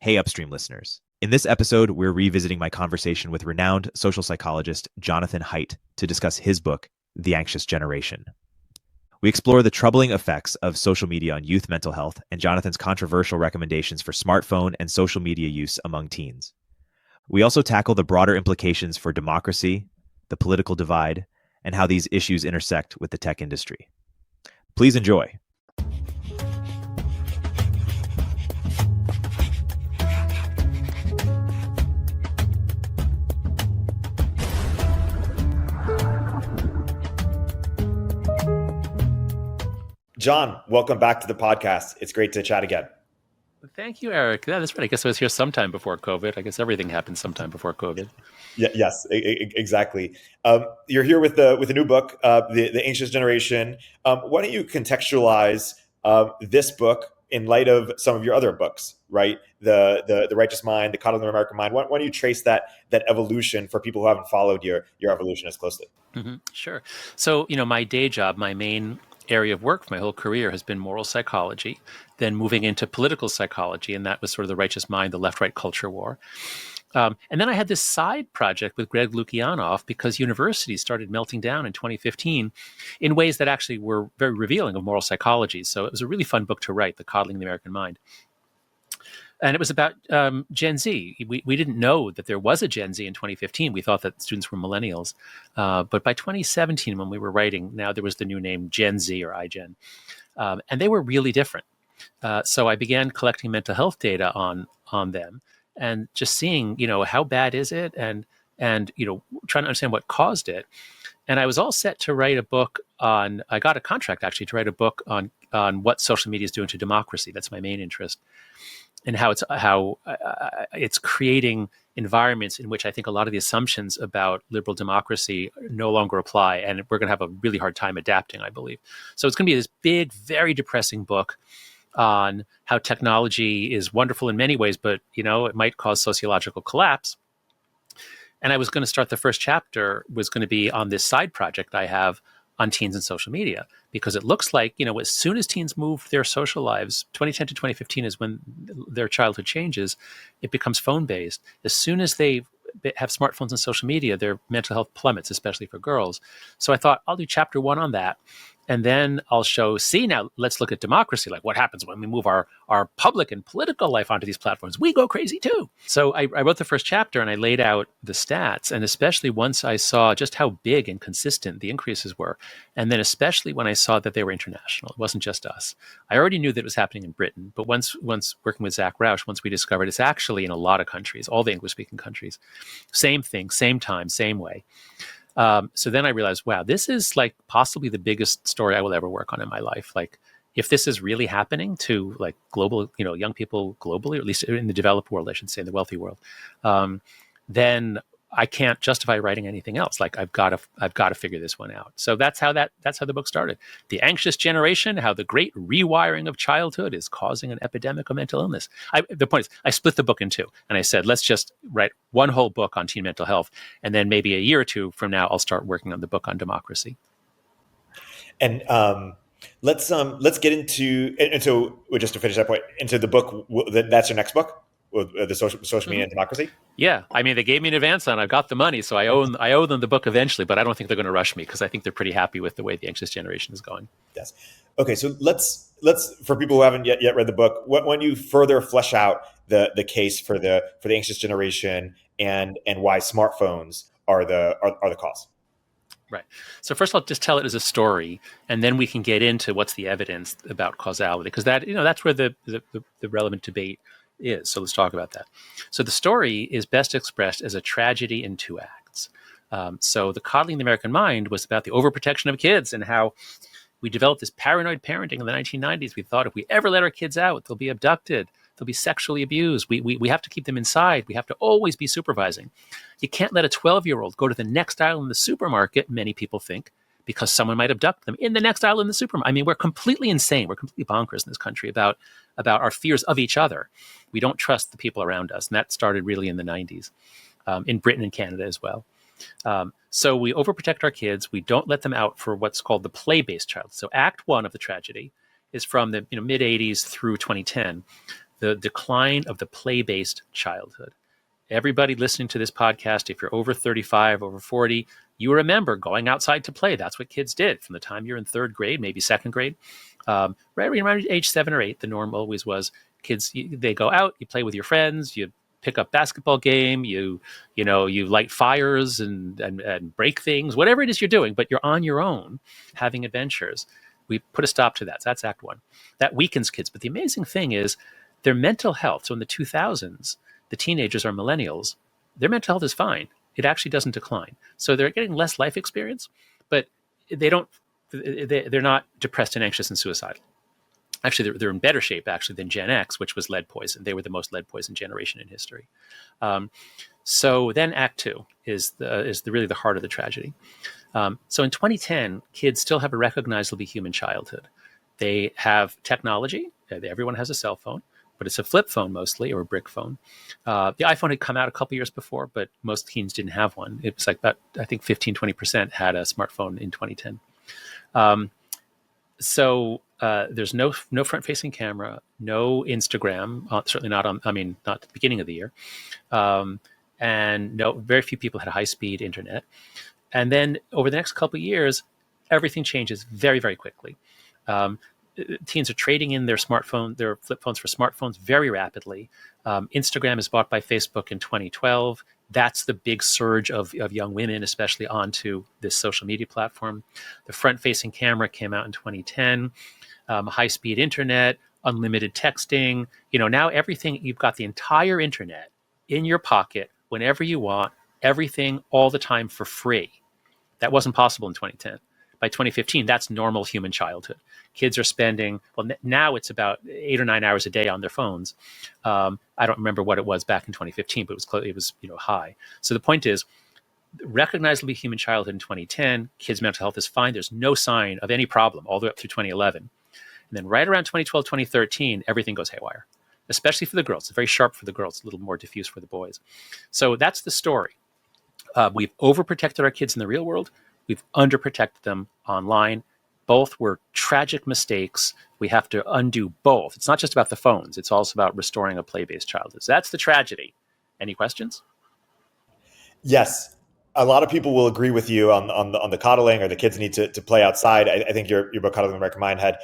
Hey, Upstream listeners. In this episode, we're revisiting my conversation with renowned social psychologist Jonathan Haidt to discuss his book, The Anxious Generation. We explore the troubling effects of social media on youth mental health and Jonathan's controversial recommendations for smartphone and social media use among teens. We also tackle the broader implications for democracy, the political divide, and how these issues intersect with the tech industry. Please enjoy. John, welcome back to the podcast. It's great to chat again. Thank you, Eric. Yeah, that's right. I guess I was here sometime before COVID. I guess everything happened sometime before COVID. Yes, exactly. You're here with a new book, the Anxious Generation. Why don't you contextualize this book in light of some of your other books, right? The Righteous Mind, the Coddling the American Mind. Why don't you trace that evolution for people who haven't followed your evolution as closely? Mm-hmm. Sure. So, my day job, my main area of work for my whole career has been moral psychology, then moving into political psychology, and that was sort of the Righteous Mind, the left-right culture war. And then I had this side project with Greg Lukianoff because universities started melting down in 2015 in ways that actually were very revealing of moral psychology. So it was a really fun book to write, The Coddling the American Mind. And it was about Gen Z. We didn't know that there was a Gen Z in 2015. We thought that students were millennials. But by 2017, when we were writing, now there was the new name Gen Z or iGen. And they were really different. So I began collecting mental health data on them and just seeing, how bad is it? And trying to understand what caused it. And I was all set to write a book I got a contract actually to write a book on what social media is doing to democracy. That's my main interest. And how it's creating environments in which I think a lot of the assumptions about liberal democracy no longer apply, and we're going to have a really hard time adapting, I believe. So it's going to be this big, very depressing book on how technology is wonderful in many ways, but it might cause sociological collapse. And I was going to start the first chapter was going to be on this side project I have on teens and social media, because it looks like, as soon as teens move their social lives, 2010 to 2015 is when their childhood changes, it becomes phone-based. As soon as they have smartphones and social media, their mental health plummets, especially for girls. So I thought I'll do chapter 1 on that. And then I'll show, now let's look at democracy. Like what happens when we move our public and political life onto these platforms? We go crazy too. So I wrote the first chapter and I laid out the stats. And especially once I saw just how big and consistent the increases were. And then especially when I saw that they were international, it wasn't just us. I already knew that it was happening in Britain. But once working with Zach Roush, once we discovered it's actually in a lot of countries, all the English-speaking countries. Same thing, same time, same way. So then I realized, wow, this is like possibly the biggest story I will ever work on in my life. Like if this is really happening to like global, young people globally, or at least in the developed world, I should say, in the wealthy world, then I can't justify writing anything else. Like I've got to figure this one out. So that's how the book started. The Anxious Generation: How the Great Rewiring of Childhood is Causing an Epidemic of Mental Illness. The point is, I split the book in two, and I said, let's just write one whole book on teen mental health, and then maybe a year or two from now, I'll start working on the book on democracy. And let's get into, and so just to finish that point, into the book. That's your next book, the social media and democracy. Yeah, I mean, they gave me an advance on it. I've got the money, so I owe them the book eventually. But I don't think they're going to rush me because I think they're pretty happy with the way The Anxious Generation is going. Yes. Okay, so let's for people who haven't yet read the book, when you further flesh out the case for the Anxious Generation and why smartphones are the cause. Right. So first I'll just tell it as a story, and then we can get into what's the evidence about causality, because that's where the relevant debate is. So let's talk about that. So the story is best expressed as a tragedy in 2 acts. So the Coddling the American Mind was about the overprotection of kids and how we developed this paranoid parenting in the 1990s. We thought if we ever let our kids out, they'll be abducted, they'll be sexually abused. We have to keep them inside. We have to always be supervising. You can't let a 12-year-old go to the next aisle in the supermarket, many people think, because someone might abduct them in the next aisle in the supermarket. I mean, we're completely insane. We're completely bonkers in this country about our fears of each other. We don't trust the people around us. And that started really in the 90s, in Britain and Canada as well. So we overprotect our kids. We don't let them out for what's called the play-based child. So Act 1 of the tragedy is from the mid-'80s through 2010. the decline of the play-based childhood. Everybody listening to this podcast, if you're over 35, over 40, you remember going outside to play. That's what kids did from the time you're in third grade, maybe second grade. Right around age 7 or 8, the norm always was kids, they go out, you play with your friends, you pick up basketball game, you light fires and break things, whatever it is you're doing, but you're on your own having adventures. We put a stop to that. So that's act 1. That weakens kids. But the amazing thing is their mental health. So in the 2000s, the teenagers or millennials, their mental health is fine. It actually doesn't decline. So they're getting less life experience, but they're not depressed and anxious and suicidal. Actually, they're in better shape actually than Gen X, which was lead poison. They were the most lead poison generation in history. So then Act 2 is really the heart of the tragedy. So in 2010, kids still have a recognizably human childhood. They have technology. Everyone has a cell phone, but it's a flip phone mostly, or a brick phone. The iPhone had come out a couple years before, but most teens didn't have one. It was like about, I think 15, 20% had a smartphone in 2010. So there's no front-facing camera, no Instagram, certainly not not at the beginning of the year. And very few people had high-speed internet. And then over the next couple of years, everything changes very, very quickly. Teens are trading in their flip phones for smartphones very rapidly. Instagram is bought by Facebook in 2012. That's the big surge of young women, especially onto this social media platform. The front-facing camera came out in 2010. High-speed internet, unlimited texting. Now everything, you've got the entire internet in your pocket whenever you want, everything all the time for free. That wasn't possible in 2010. By 2015, that's normal human childhood. Kids are spending, now it's about 8 or 9 hours a day on their phones. I don't remember what it was back in 2015, but it was high. So the point is, recognizably human childhood in 2010, kids' mental health is fine. There's no sign of any problem all the way up through 2011. And then right around 2012, 2013, everything goes haywire, especially for the girls. It's very sharp for the girls, a little more diffuse for the boys. So that's the story. We've overprotected our kids in the real world. We've underprotected them online. Both were tragic mistakes. We have to undo both. It's not just about the phones. It's also about restoring a play-based childhood. So that's the tragedy. Any questions? Yes. A lot of people will agree with you on the coddling, or the kids need to play outside. I think your book, Coddling the American Mind, had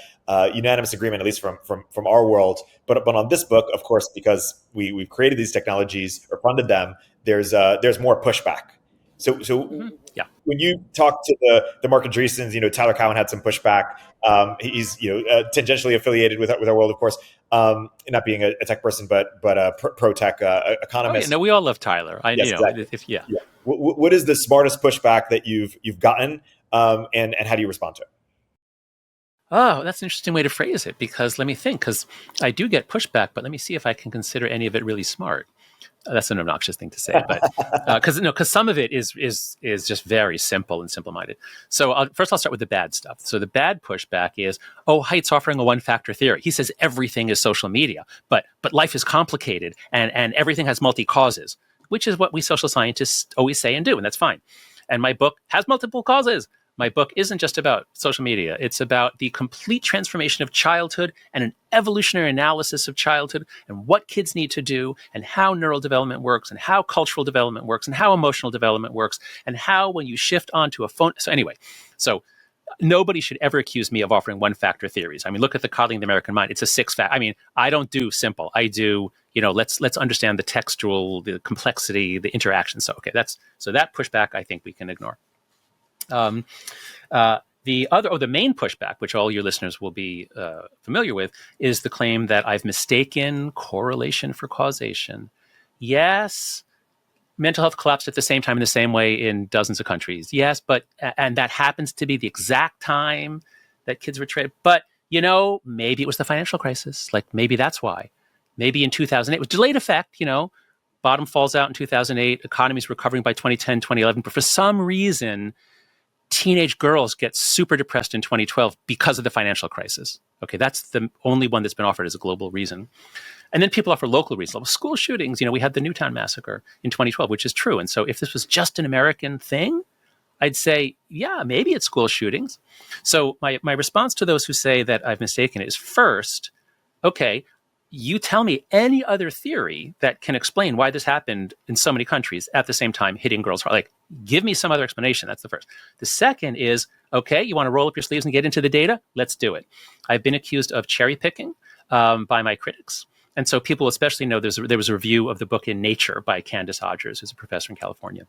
unanimous agreement, at least from our world. But on this book, of course, because we've created these technologies or funded them, there's more pushback. So Yeah. When you talk to the Mark Andreessens, Tyler Cowen had some pushback. He's tangentially affiliated with our world, of course, not being a tech person, but a pro tech economist. Oh, yeah, no, we all love Tyler. Yes, exactly. What is the smartest pushback that you've gotten, and how do you respond to it? Oh, that's an interesting way to phrase it, because let me think, because I do get pushback, but let me see if I can consider any of it really smart. That's an obnoxious thing to say, but because some of it is just very simple and simple-minded. So first I'll start with the bad stuff. So the bad pushback is, Haidt's offering a one-factor theory. He says everything is social media, but life is complicated and everything has multi-causes, which is what we social scientists always say and do, and that's fine. And my book has multiple causes. My book isn't just about social media. It's about the complete transformation of childhood and an evolutionary analysis of childhood and what kids need to do and how neural development works and how cultural development works and how emotional development works and how when you shift onto a phone. So anyway, nobody should ever accuse me of offering one-factor theories. Look at the Coddling the American Mind. It's a 6-factor. I don't do simple. I do, let's understand the textual, the complexity, the interaction. So that pushback I think we can ignore. The main pushback, which all your listeners will be familiar with, is the claim that I've mistaken correlation for causation. Yes, mental health collapsed at the same time in the same way in dozens of countries. Yes, and that happens to be the exact time that kids were traded. But, maybe it was the financial crisis. Like maybe that's why. Maybe in 2008, it was delayed effect, bottom falls out in 2008, economy's recovering by 2010, 2011. But for some reason, teenage girls get super depressed in 2012 because of the financial crisis. Okay, that's the only one that's been offered as a global reason. And then people offer local reasons. School shootings, we had the Newtown massacre in 2012, which is true. And so if this was just an American thing, I'd say, yeah, maybe it's school shootings. So my response to those who say that I've mistaken it is first, okay, you tell me any other theory that can explain why this happened in so many countries at the same time hitting girls hard. Like, give me some other explanation. That's the first. The second is, okay, you want to roll up your sleeves and get into the data? Let's do it. I've been accused of cherry picking by my critics. And so people especially know there was a review of the book in Nature by Candace Hodgers, who's a professor in California.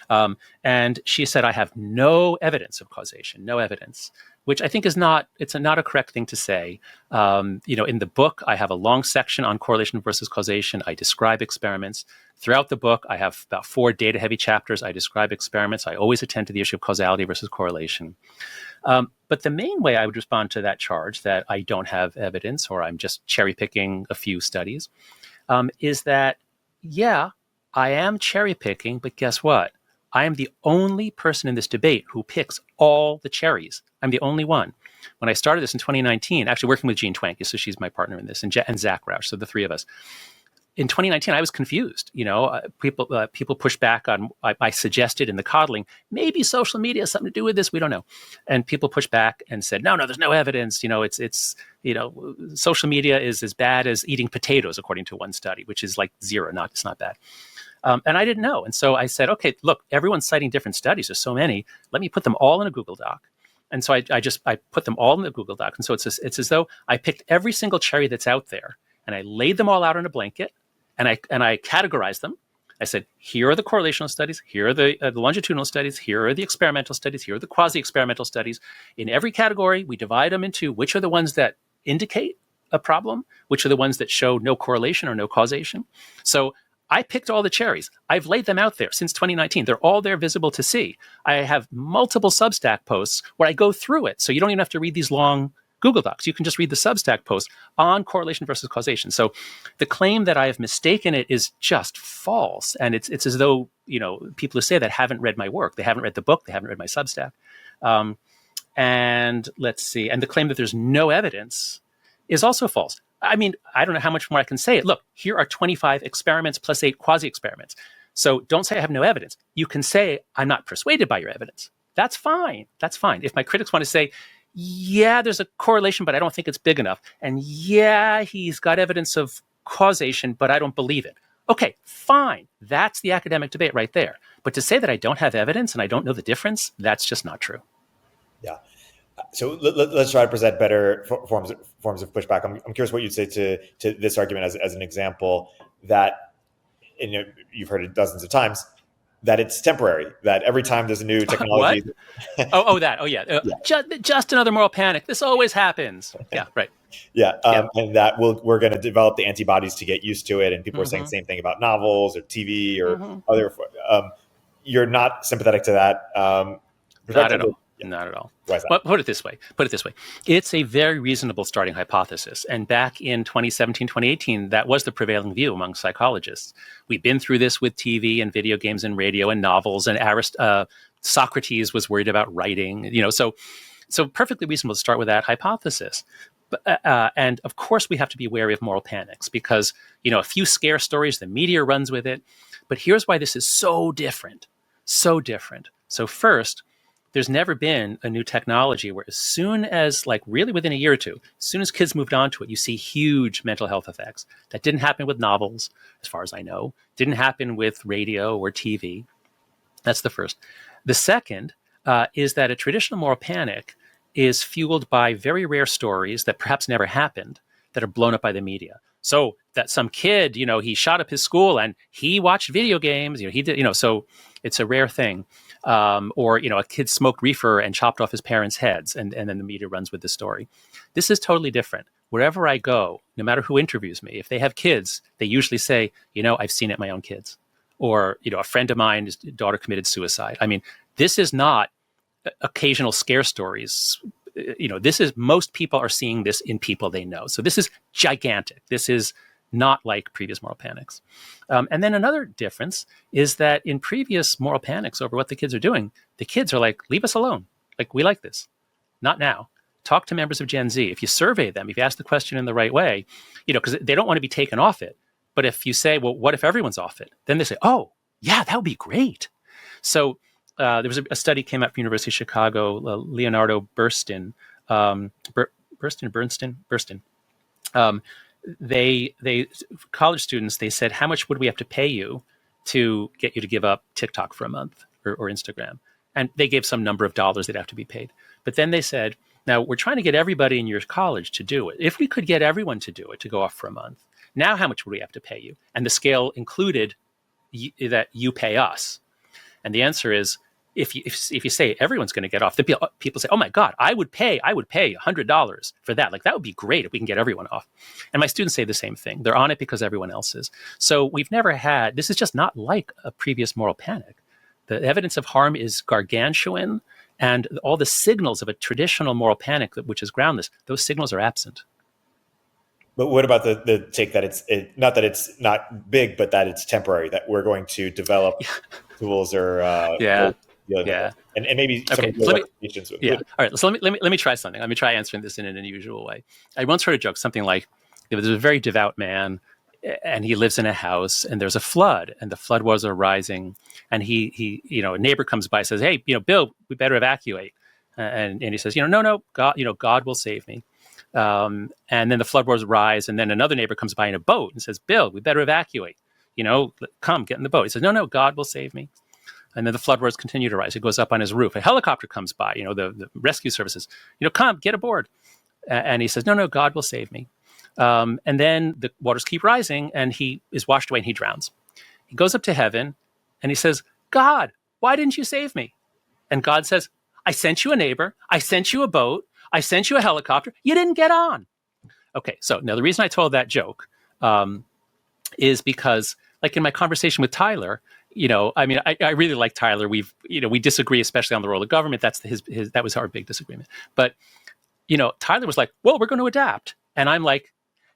And she said, I have no evidence of causation, no evidence, which I think is not a correct thing to say. In the book, I have a long section on correlation versus causation. I describe experiments. Throughout the book, I have about 4 data-heavy chapters. I describe experiments. I always attend to the issue of causality versus correlation. But the main way I would respond to that charge that I don't have evidence or I'm just cherry-picking a few studies is that, yeah, I am cherry-picking, but guess what? I am the only person in this debate who picks all the cherries. I'm the only one. When I started this in 2019, actually working with Jean Twanke, so she's my partner in this, and Zach Roush, so the 3 of us. In 2019, I was confused. People pushed back on. I suggested in the coddling, maybe social media has something to do with this. We don't know. And people pushed back and said, no, there's no evidence. It's social media is as bad as eating potatoes, according to one study, which is like 0. It's not bad. And I didn't know. And so I said, okay, look, everyone's citing different studies. There's so many. Let me put them all in a Google Doc. And so I put them all in the Google Doc. And so it's as though I picked every single cherry that's out there and I laid them all out on a blanket and I categorized them. I said, here are the correlational studies. Here are the longitudinal studies. Here are the experimental studies. Here are the quasi-experimental studies. In every category, we divide them into which are the ones that indicate a problem, which are the ones that show no correlation or no causation. So I picked all the cherries. I've laid them out there since 2019. They're all there visible to see. I have multiple Substack posts where I go through it. So you don't even have to read these long Google Docs. You can just read the Substack post on correlation versus causation. So the claim that I have mistaken it is just false. And it's as though, people who say that haven't read my work. They haven't read the book. They haven't read my Substack. And let's see. And the claim that there's no evidence is also false. I mean, I don't know how much more I can say it. Look, here are 25 experiments plus 8 quasi-experiments. So don't say I have no evidence. You can say I'm not persuaded by your evidence. That's fine. That's fine. If my critics want to say, yeah, there's a correlation, but I don't think it's big enough. And yeah, he's got evidence of causation, but I don't believe it. Okay, fine. That's the academic debate right there. But to say that I don't have evidence and I don't know the difference, that's just not true. Yeah. So let's try to present better forms of pushback. I'm curious what you'd say to this argument as an example that, you've heard it dozens of times, that it's temporary, that every time there's a new technology. Just another moral panic. This always happens. Yeah, right. Yeah, and that we're going to develop the antibodies to get used to it. And people are saying the same thing about novels or TV or other. You're not sympathetic to that. Not at all. Not at all. Why is that? But put it this way. It's a very reasonable starting hypothesis. And back in 2017, 2018, that was the prevailing view among psychologists. We've been through this with TV and video games and radio and novels. And Socrates was worried about writing. So perfectly reasonable to start with that hypothesis. And of course, we have to be wary of moral panics because, a few scare stories, the media runs with it. But here's why this is so different. So different. So first, there's never been a new technology where as soon as, really within a year or two, as soon as kids moved on to it, you see huge mental health effects. That didn't happen with novels, as far as I know. Didn't happen with radio or TV. That's the first. The second is that a traditional moral panic is fueled by very rare stories that perhaps never happened that are blown up by the media. So that some kid, he shot up his school and he watched video games, he did, so it's a rare thing. Or a kid smoked reefer and chopped off his parents' heads, and then the media runs with the story. This is totally different. Wherever I go, no matter who interviews me, if they have kids, they usually say, I've seen it in my own kids. Or, a friend of mine, his daughter committed suicide. I mean, this is not occasional scare stories. This is, most people are seeing this in people they know. So this is gigantic. This is not like previous moral panics. And then another difference is that in previous moral panics over what the kids are doing, the kids are like, leave us alone. We like this. Not now. Talk to members of Gen Z. If you survey them, if you ask the question in the right way, because they don't want to be taken off it. But if you say, well, what if everyone's off it? Then they say, oh, yeah, that would be great. So there was a study came out from University of Chicago, Leonardo Bernstein, they college students, they said, how much would we have to pay you to get you to give up TikTok for a month or Instagram? And they gave some number of dollars they'd have to be paid. But then they said, now we're trying to get everybody in your college to do it. If we could get everyone to do it, to go off for a month, now how much would we have to pay you? And the scale included that you pay us. And the answer is, if you say everyone's going to get off, the people say, oh my God, I would pay $100 for that. Like, that would be great if we can get everyone off. And my students say the same thing. They're on it because everyone else is. So we've never had, this is just not like a previous moral panic. The evidence of harm is gargantuan, and all the signals of a traditional moral panic, which is groundless, those signals are absent. But what about the take that it's not that it's not big, but that it's temporary, that we're going to develop tools or and maybe some of those applications. All right. So let me try something. Let me try answering this in an unusual way. I once heard a joke, something like, there's a very devout man, and he lives in a house, and there's a flood, and the flood waters are rising, and he a neighbor comes by and says, hey, Bill, we better evacuate, and he says, no, God will save me. And then the floodwaters rise, and then another neighbor comes by in a boat and says, Bill, we better evacuate. Come, get in the boat. He says, no, God will save me. And then the floodwaters continue to rise. It goes up on his roof. A helicopter comes by, the rescue services, come, get aboard. And he says, no, God will save me. And then the waters keep rising, and he is washed away and he drowns. He goes up to heaven and he says, God, why didn't you save me? And God says, I sent you a neighbor. I sent you a boat. I sent you a helicopter. You didn't get on. Okay, so now the reason I told that joke is because, like in my conversation with Tyler, I really like Tyler. We disagree, especially on the role of government. That's that was our big disagreement. But Tyler was like, well, we're going to adapt, and I'm like,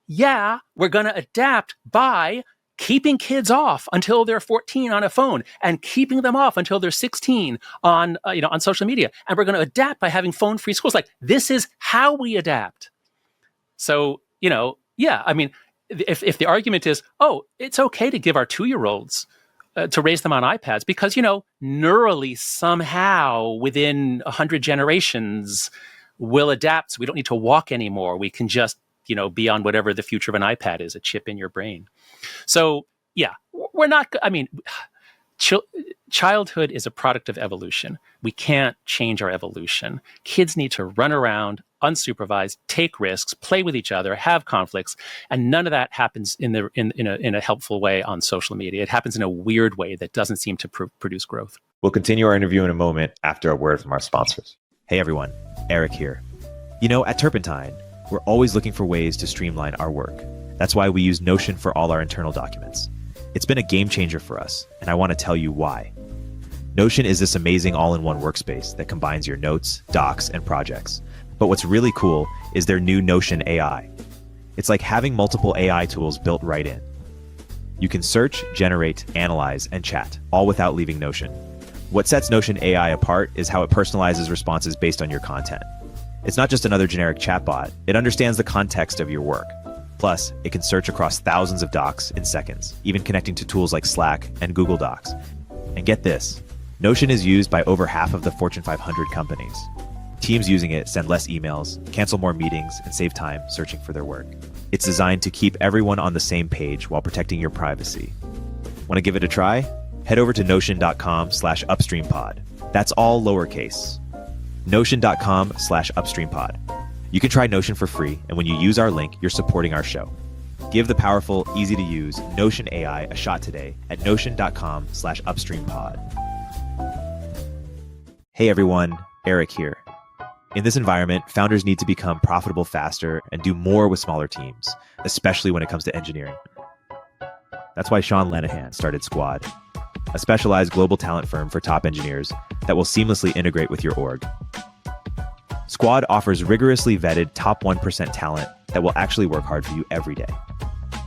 yeah, we're going to adapt by keeping kids off until they're 14 on a phone, and keeping them off until they're 16 on social media. And we're going to adapt by having phone-free schools. Like, this is how we adapt. So, if the argument is, oh, it's okay to give our 2-year-olds to raise them on iPads because, neurally somehow within 100 generations we'll adapt. So we don't need to walk anymore. We can just, be on whatever the future of an iPad is, a chip in your brain. So, yeah, we're not, childhood is a product of evolution. We can't change our evolution. Kids need to run around, unsupervised, take risks, play with each other, have conflicts, and none of that happens in a helpful way on social media. It happens in a weird way that doesn't seem to produce growth. We'll continue our interview in a moment after a word from our sponsors. Hey everyone, Eric here. At Turpentine, we're always looking for ways to streamline our work. That's why we use Notion for all our internal documents. It's been a game changer for us, and I want to tell you why. Notion is this amazing all-in-one workspace that combines your notes, docs, and projects. But what's really cool is their new Notion AI. It's like having multiple AI tools built right in. You can search, generate, analyze, and chat, all without leaving Notion. What sets Notion AI apart is how it personalizes responses based on your content. It's not just another generic chatbot. It understands the context of your work. Plus, it can search across thousands of docs in seconds, even connecting to tools like Slack and Google Docs. And get this, Notion is used by over half of the Fortune 500 companies. Teams using it send less emails, cancel more meetings, and save time searching for their work. It's designed to keep everyone on the same page while protecting your privacy. Want to give it a try? Head over to notion.com/upstreampod. That's all lowercase. Notion.com/upstreampod. You can try Notion for free, and when you use our link, you're supporting our show. Give the powerful, easy-to-use Notion AI a shot today at notion.com/upstreampod. Hey everyone, Eric here. In this environment, founders need to become profitable faster and do more with smaller teams, especially when it comes to engineering. That's why Sean Lenihan started Squad, a specialized global talent firm for top engineers that will seamlessly integrate with your org. Squad offers rigorously vetted top 1% talent that will actually work hard for you every day.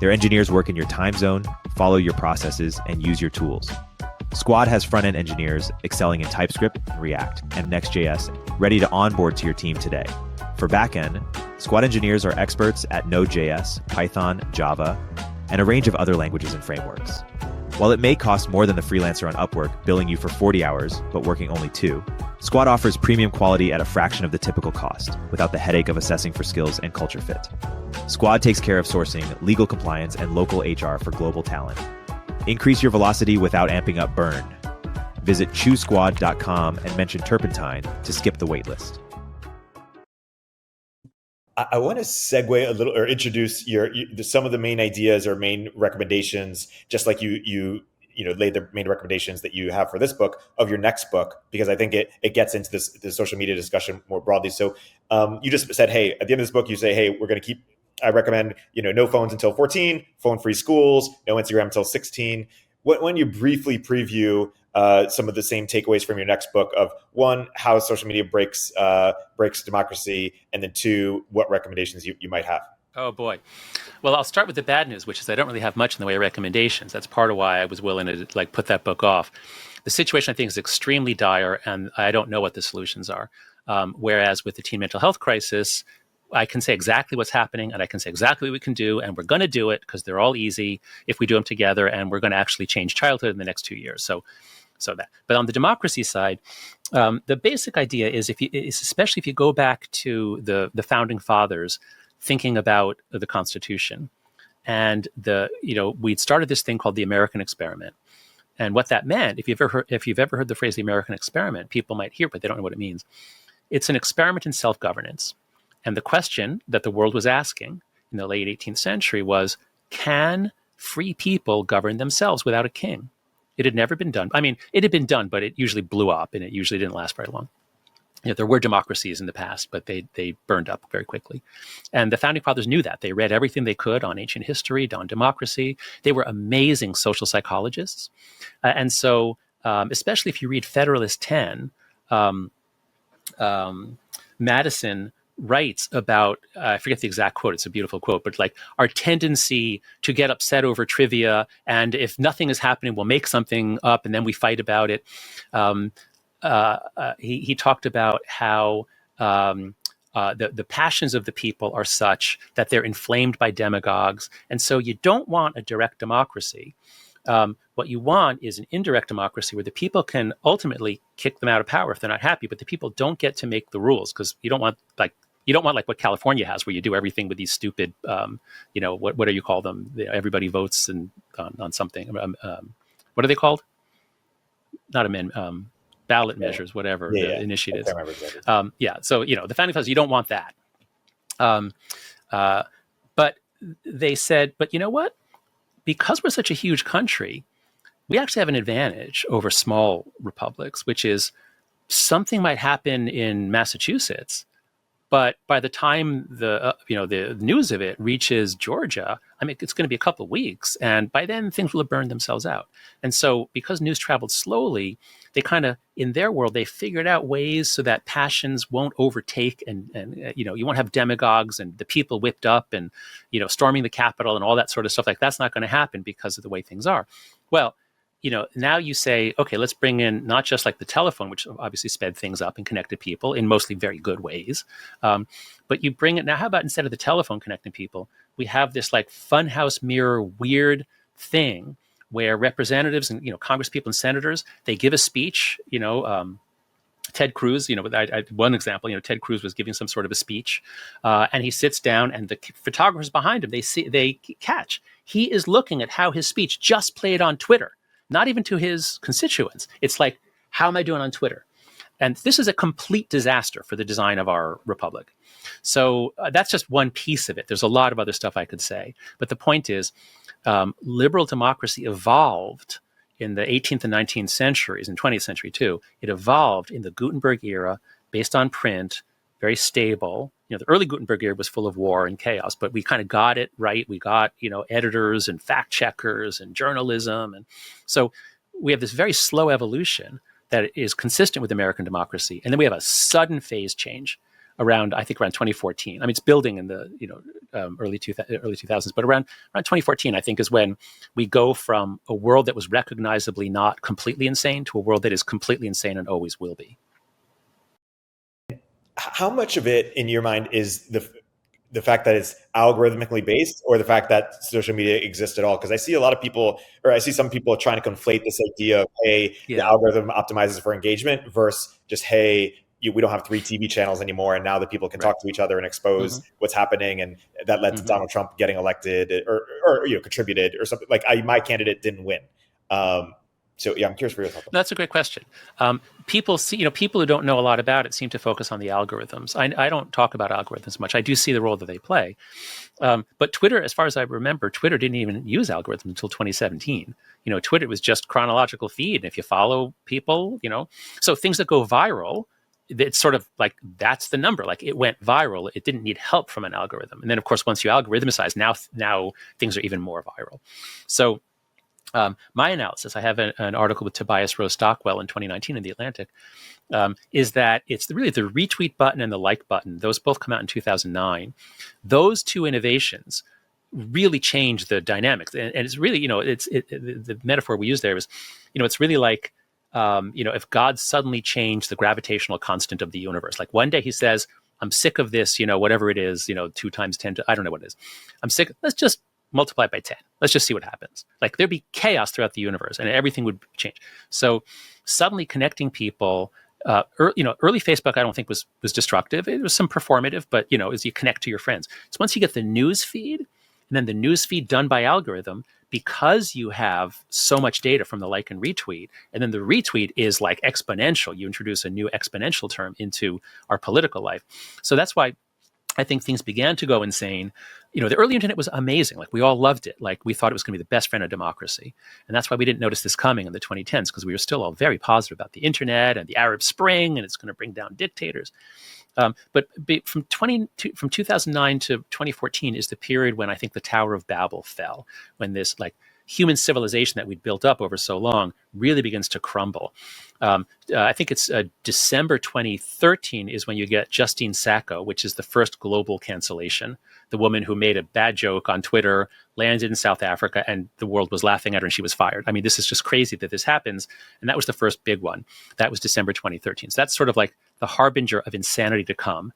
Their engineers work in your time zone, follow your processes, and use your tools. Squad has front-end engineers excelling in TypeScript and React and Next.js ready to onboard to your team today. For backend, Squad engineers are experts at Node.js, Python, Java, and a range of other languages and frameworks. While it may cost more than the freelancer on Upwork, billing you for 40 hours, but working only 2, Squad offers premium quality at a fraction of the typical cost, without the headache of assessing for skills and culture fit. Squad takes care of sourcing, legal compliance, and local HR for global talent. Increase your velocity without amping up burn. Visit choosesquad.com and mention Turpentine to skip the waitlist. I want to segue a little or introduce some of the main ideas or main recommendations, just like you laid the main recommendations that you have for this book of your next book, because I think it gets into this social media discussion more broadly. So you just said, hey, at the end of this book, you say, hey, we're going to keep, I recommend, no phones until 14, phone-free schools, no Instagram until 16. When you briefly preview some of the same takeaways from your next book of, one, how social media breaks democracy, and then 2, what recommendations you might have. Oh, boy. Well, I'll start with the bad news, which is I don't really have much in the way of recommendations. That's part of why I was willing to put that book off. The situation, I think, is extremely dire, and I don't know what the solutions are. Whereas with the teen mental health crisis, I can say exactly what's happening, and I can say exactly what we can do, and we're going to do it because they're all easy if we do them together, and we're going to actually change childhood in the next 2 years. So that. But on the democracy side, the basic idea is, especially if you go back to the founding fathers thinking about the Constitution, and we'd started this thing called the American experiment. And what that meant, if you've ever heard the phrase the American experiment, people might hear, but they don't know what it means. It's an experiment in self-governance. And the question that the world was asking in the late 18th century was, can free people govern themselves without a king? It had never been done. I mean, it had been done, but it usually blew up, and it usually didn't last very long. There were democracies in the past, but they burned up very quickly. And the founding fathers knew that. They read everything they could on ancient history, on democracy. They were amazing social psychologists. And so, especially if you read Federalist 10, Madison writes about, I forget the exact quote, it's a beautiful quote, but our tendency to get upset over trivia, and if nothing is happening, we'll make something up and then we fight about it. He talked about how the passions of the people are such that they're inflamed by demagogues. And so you don't want a direct democracy. What you want is an indirect democracy where the people can ultimately kick them out of power if they're not happy, but the people don't get to make the rules, because you don't want what California has, where you do everything with these stupid, what do you call them? Everybody votes on something. What are they called? Not amendment. Ballot measures, whatever, initiatives. I can't remember exactly. So, the founding fathers, you don't want that. But they said, but you know what? Because we're such a huge country, we actually have an advantage over small republics, which is something might happen in Massachusetts, but by the time the news of it reaches Georgia, I mean, it's going to be a couple of weeks, and by then things will have burned themselves out. And so, because news traveled slowly, they kind of, in their world, they figured out ways so that passions won't overtake, and you won't have demagogues and the people whipped up and storming the Capitol and all that sort of stuff. That's not going to happen because of the way things are. Well, now you say, okay, let's bring in not just the telephone, which obviously sped things up and connected people in mostly very good ways, but you bring it now. How about instead of the telephone connecting people, we have this funhouse mirror weird thing where representatives and Congress people and senators, they give a speech. Ted Cruz, one example, Ted Cruz was giving some sort of a speech, and he sits down, and the photographers behind him, they catch he is looking at how his speech just played on Twitter. Not even to his constituents. It's how am I doing on Twitter? And this is a complete disaster for the design of our republic. So that's just one piece of it. There's a lot of other stuff I could say. But the point is, liberal democracy evolved in the 18th and 19th centuries, and 20th century too. It evolved in the Gutenberg era, based on print, very stable. The early Gutenberg era was full of war and chaos, but we kind of got it right. We got, editors and fact checkers and journalism. And so we have this very slow evolution that is consistent with American democracy. And then we have a sudden phase change around 2014. I mean, it's building in the, early 2000s, but around 2014, I think, is when we go from a world that was recognizably not completely insane to a world that is completely insane and always will be. How much of it, in your mind, is the fact that it's algorithmically based, or the fact that social media exists at all? Because I see a lot of people, or I see some people trying to conflate this idea of, hey, the Yeah. algorithm optimizes for engagement versus just, hey, we don't have 3 TV channels anymore, and now that people can Right. talk to each other and expose Mm-hmm. what's happening, and that led to Mm-hmm. Donald Trump getting elected, or contributed, or something like, my candidate didn't win. So yeah, I'm curious for your thoughts. That's a great question. People who don't know a lot about it seem to focus on the algorithms. I don't talk about algorithms much. I do see the role that they play. But Twitter, as far as I remember, Twitter didn't even use algorithms until 2017. Twitter was just chronological feed. And if you follow people, so things that go viral, it's sort of like that's the number. Like it went viral. It didn't need help from an algorithm. And then, of course, once you algorithmicize, now things are even more viral. So my analysis, I have an article with Tobias Rose Stockwell in 2019 in The Atlantic, is that it's really the retweet button and the like button. Those both come out in 2009. Those two innovations really change the dynamics. And it's really, the metaphor we use there is, it's really like, if God suddenly changed the gravitational constant of the universe. Like one day he says, I'm sick of this, whatever it is, 2 times 10, I don't know what it is. I'm sick. Let's just multiply it by 10. Let's just see what happens. Like there'd be chaos throughout the universe and everything would change. So suddenly connecting people, early Facebook, I don't think was destructive. It was some performative, but as you connect to your friends. So once you get the news feed, and then the news feed done by algorithm, because you have so much data from the like and retweet, and then the retweet is like exponential. You introduce a new exponential term into our political life. So that's why I think things began to go insane. The early internet was amazing. Like we all loved it. Like we thought it was going to be the best friend of democracy. And that's why we didn't notice this coming in the 2010s, because we were still all very positive about the internet and the Arab Spring, and it's going to bring down dictators. But from 2009 to 2014 is the period when I think the Tower of Babel fell, when this like human civilization that we'd built up over so long really begins to crumble. I think it's December 2013 is when you get Justine Sacco, which is the first global cancellation. The woman who made a bad joke on Twitter landed in South Africa and the world was laughing at her and she was fired. I mean, this is just crazy that this happens. And that was the first big one. That was December 2013. So that's sort of like the harbinger of insanity to come.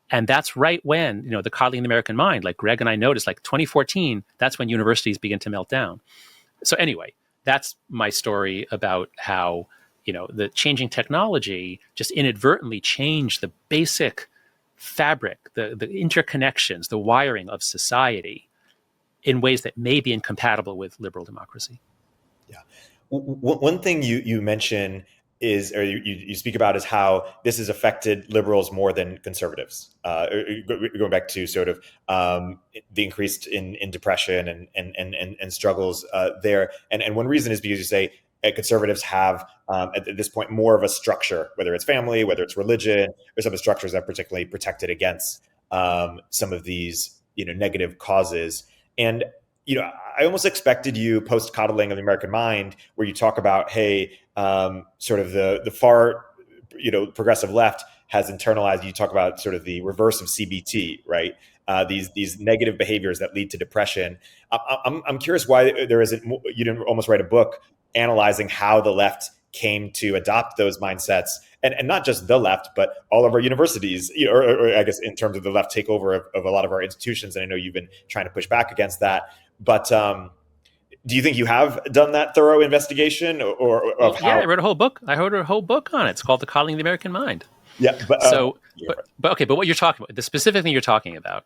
And that's right when, the coddling the American mind, like Greg and I noticed, like 2014, that's when universities begin to melt down. So anyway, that's my story about how, the changing technology just inadvertently changed the basic fabric, the interconnections, the wiring of society in ways that may be incompatible with liberal democracy. Yeah. One thing you mention is, or you speak about, is how this has affected liberals more than conservatives. Going back to sort of the increase in depression and struggles there. And one reason is because you say conservatives have at this point more of a structure, whether it's family, whether it's religion, or some of the structures that particularly protected against some of these negative causes. And I almost expected you, post coddling of the American mind, where you talk about, hey, sort of the far, progressive left has internalized. You talk about sort of the reverse of CBT, right? These negative behaviors that lead to depression. I'm curious why there isn't. You didn't almost write a book analyzing how the left came to adopt those mindsets, and not just the left, but all of our universities, or I guess in terms of the left takeover of a lot of our institutions. And I know you've been trying to push back against that. But do you think you have done that thorough investigation, or of how? Yeah, I wrote a whole book. I wrote a whole book on it. It's called "The Coddling of the American Mind." Yeah, but but what you're talking about, the specific thing you're talking about,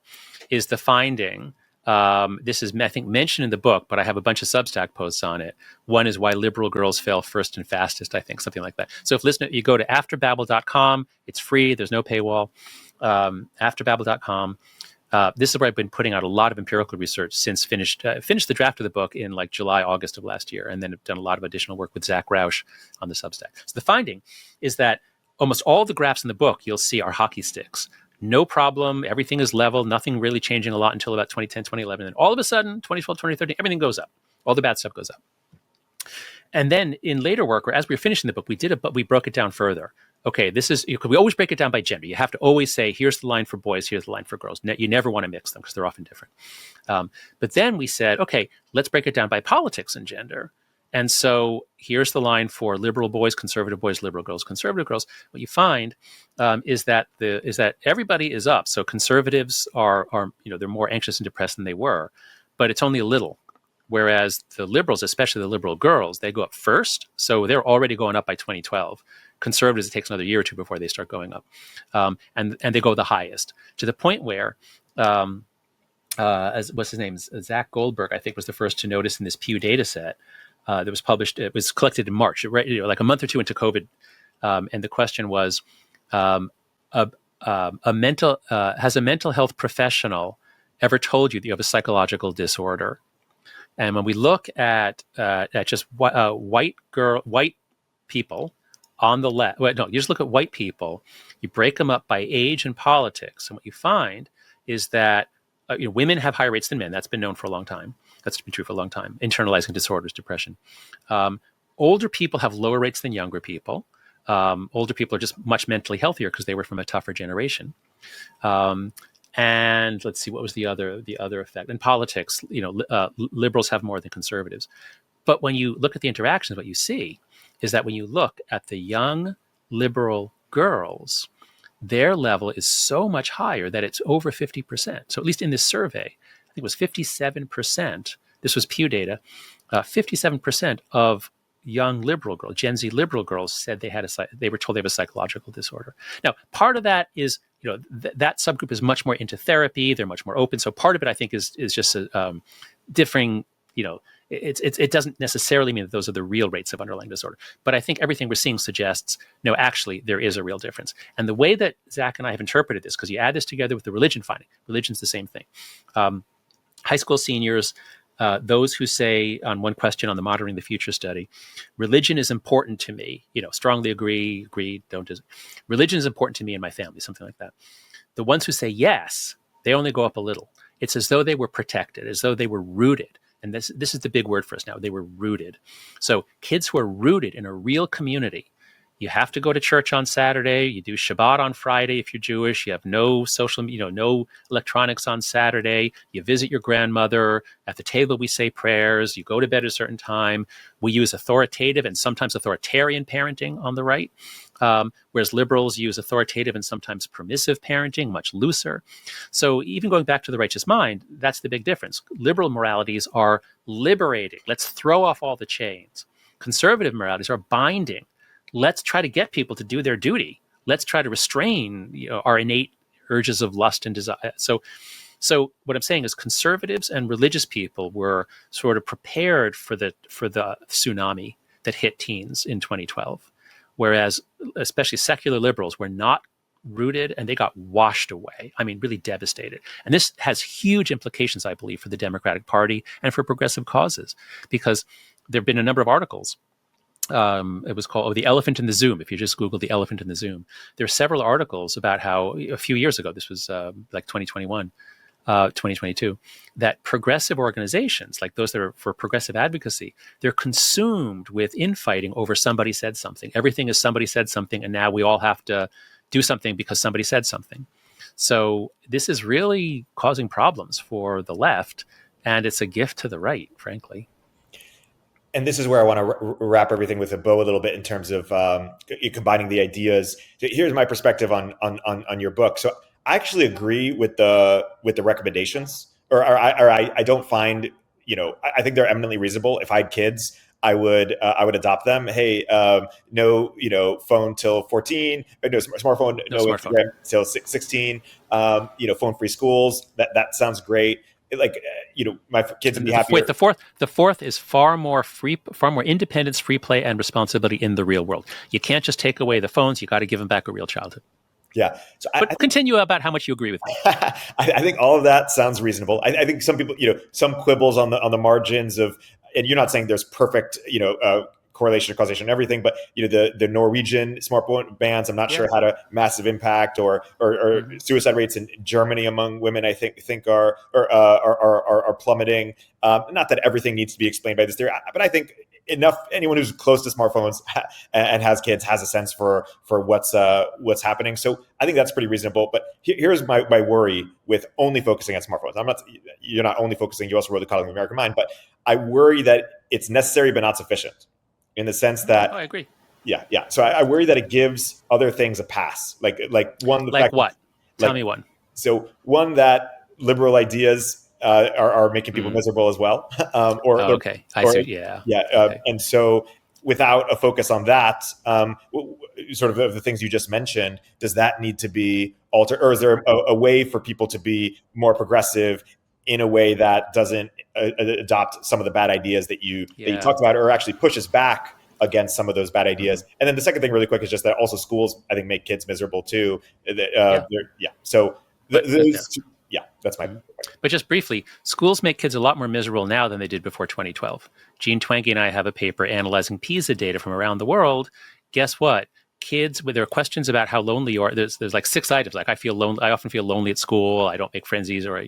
is the finding. This is, I think, mentioned in the book, but I have a bunch of Substack posts on it. One is why liberal girls fail first and fastest, I think, something like that. So if you go to afterbabel.com, it's free. There's no paywall. Afterbabel.com. This is where I've been putting out a lot of empirical research since finished the draft of the book in like July, August of last year, and then have done a lot of additional work with Zach Roush on the Substack. So the finding is that almost all the graphs in the book you'll see are hockey sticks. No problem. Everything is level. Nothing really changing a lot until about 2010, 2011. And all of a sudden, 2012, 2013, everything goes up. All the bad stuff goes up. And then in later work, or as we were finishing the book, we broke it down further. Okay, we always break it down by gender. You have to always say, here's the line for boys, here's the line for girls. You never want to mix them because they're often different. But then we said, okay, let's break it down by politics and gender. And so here's the line for liberal boys, conservative boys, liberal girls, conservative girls. What you find is that everybody is up. So conservatives are they're more anxious and depressed than they were, but it's only a little. Whereas the liberals, especially the liberal girls, they go up first. So they're already going up by 2012. Conservatives, it takes another year or two before they start going up. And they go the highest, to the point where, as what's his name? Zach Goldberg, I think, was the first to notice in this Pew data set that was published. It was collected in March, right, like a month or two into COVID. And the question was, has a mental health professional ever told you that you have a psychological disorder? And when we look at just white people on the left, you just look at white people, you break them up by age and politics, and what you find is that women have higher rates than men. That's been known for a long time. That's been true for a long time. Internalizing disorders, depression. Older people have lower rates than younger people. Older people are just much mentally healthier because they were from a tougher generation. And let's see, what was the other effect? In politics, liberals have more than conservatives. But when you look at the interactions, what you see is that when you look at the young liberal girls, their level is so much higher that it's over 50%. So at least in this survey, I think it was 57%. This was Pew data. 57% of young liberal girls, Gen Z liberal girls, said they were told they have a psychological disorder. Now, part of that is, that subgroup is much more into therapy. They're much more open. So part of it, I think, is just differing. It doesn't necessarily mean that those are the real rates of underlying disorder. But I think everything we're seeing suggests, no, actually, there is a real difference. And the way that Zach and I have interpreted this, because you add this together with the religion finding, religion's the same thing. High school seniors, those who say on one question on the Monitoring the Future study, religion is important to me, strongly agreed, don't disagree. Religion is important to me and my family, something like that. The ones who say yes, they only go up a little. It's as though they were protected, as though they were rooted. And this is the big word for us now. They were rooted. So kids who are rooted in a real community, you have to go to church on Saturday. You do Shabbat on Friday if you're Jewish. You have no no electronics on Saturday. You visit your grandmother. At the table, we say prayers. You go to bed at a certain time. We use authoritative and sometimes authoritarian parenting on the right, whereas liberals use authoritative and sometimes permissive parenting, much looser. So even going back to the righteous mind, that's the big difference. Liberal moralities are liberating. Let's throw off all the chains. Conservative moralities are binding. Let's try to get people to do their duty. Let's try to restrain our innate urges of lust and desire. So what I'm saying is conservatives and religious people were sort of prepared for the tsunami that hit teens in 2012, whereas especially secular liberals were not rooted and they got washed away. I mean, really devastated. And this has huge implications, I believe, for the Democratic Party and for progressive causes, because there have been a number of articles. It was called The Elephant in the Zoom. If you just Google The Elephant in the Zoom, there are several articles about how a few years ago, this was like 2021, 2022, that progressive organizations, like those that are for progressive advocacy, they're consumed with infighting over somebody said something. Everything is somebody said something, and now we all have to do something because somebody said something. So this is really causing problems for the left, and it's a gift to the right, frankly. And this is where I want to wrap everything with a bow a little bit in terms of combining the ideas. Here's my perspective on your book. So I actually agree with the recommendations, or I don't find, I think they're eminently reasonable. If I had kids, I would adopt them. Hey, no, phone till 14. No smartphone. No Instagram till 16. Phone-free schools. That sounds great. Like, my kids would be happier. Wait, the fourth is far more independence, free play, and responsibility in the real world. You can't just take away the phones. You got to give them back a real childhood. Yeah. So continue about how much you agree with me. I think all of that sounds reasonable. I think some people, some quibbles on the margins and you're not saying there's perfect, correlation or causation and everything, but the Norwegian smartphone bans, I'm not sure had a massive impact, or suicide rates in Germany among women, I think are plummeting. Not that everything needs to be explained by this theory, but I think anyone who's close to smartphones and has kids has a sense for what's happening. So I think that's pretty reasonable. But here's my worry with only focusing on smartphones. You're not only focusing, you also wrote The Coddling of the American Mind, but I worry that it's necessary but not sufficient, in the sense that I agree. Yeah. So I worry that it gives other things a pass. Like one, the Like fact what? that, Tell me one. So one, that liberal ideas are making people miserable as well. Okay. I see. Yeah. Okay. And so without a focus on that, sort of the things you just mentioned, does that need to be altered, or is there a way for people to be more progressive in a way that doesn't adopt some of the bad ideas that you talked about, or actually pushes back against some of those bad ideas? And then the second thing really quick is just that also schools, I think, make kids miserable too. So that's my point. But just briefly, schools make kids a lot more miserable now than they did before 2012. Gene Twenge and I have a paper analyzing PISA data from around the world. Guess what? Kids, when there are questions about how lonely you are, there's like 6 items. Like, I feel lonely. I often feel lonely at school. I don't make friendzies, or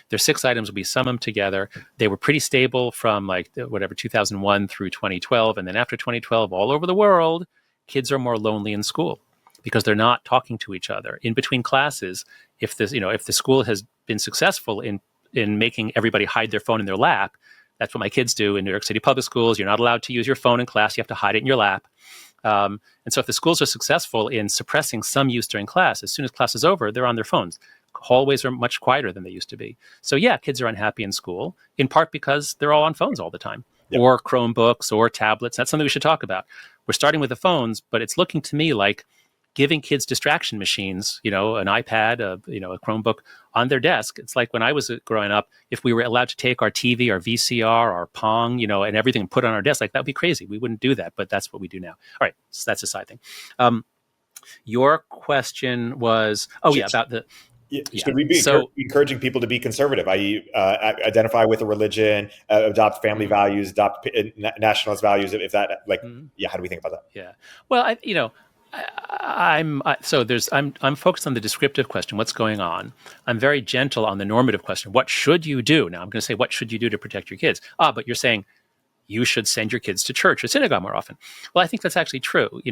there's 6 items. We sum them together. They were pretty stable from 2001 through 2012, and then after 2012, all over the world, kids are more lonely in school because they're not talking to each other in between classes. If the school has been successful in making everybody hide their phone in their lap, that's what my kids do in New York City public schools. You're not allowed to use your phone in class. You have to hide it in your lap. And so if the schools are successful in suppressing some use during class, as soon as class is over, they're on their phones. Hallways are much quieter than they used to be. So yeah, kids are unhappy in school, in part because they're all on phones all the time, or Chromebooks or tablets. That's something we should talk about. We're starting with the phones, but it's looking to me like giving kids distraction machines, an iPad, a Chromebook on their desk. It's like when I was growing up, if we were allowed to take our TV, our VCR, our Pong, and everything and put it on our desk, like, that would be crazy. We wouldn't do that, but that's what we do now. All right, so that's a side thing. Your question was, about the... Should we be encouraging people to be conservative, i.e. Identify with a religion, adopt family values, adopt nationalist values? If that, how do we think about that? Yeah. Well, I'm focused on the descriptive question, what's going on. I'm very gentle on the normative question, what should you do? Now I'm going to say, what should you do to protect your kids? But you're saying you should send your kids to church or synagogue more often. Well, I think that's actually true.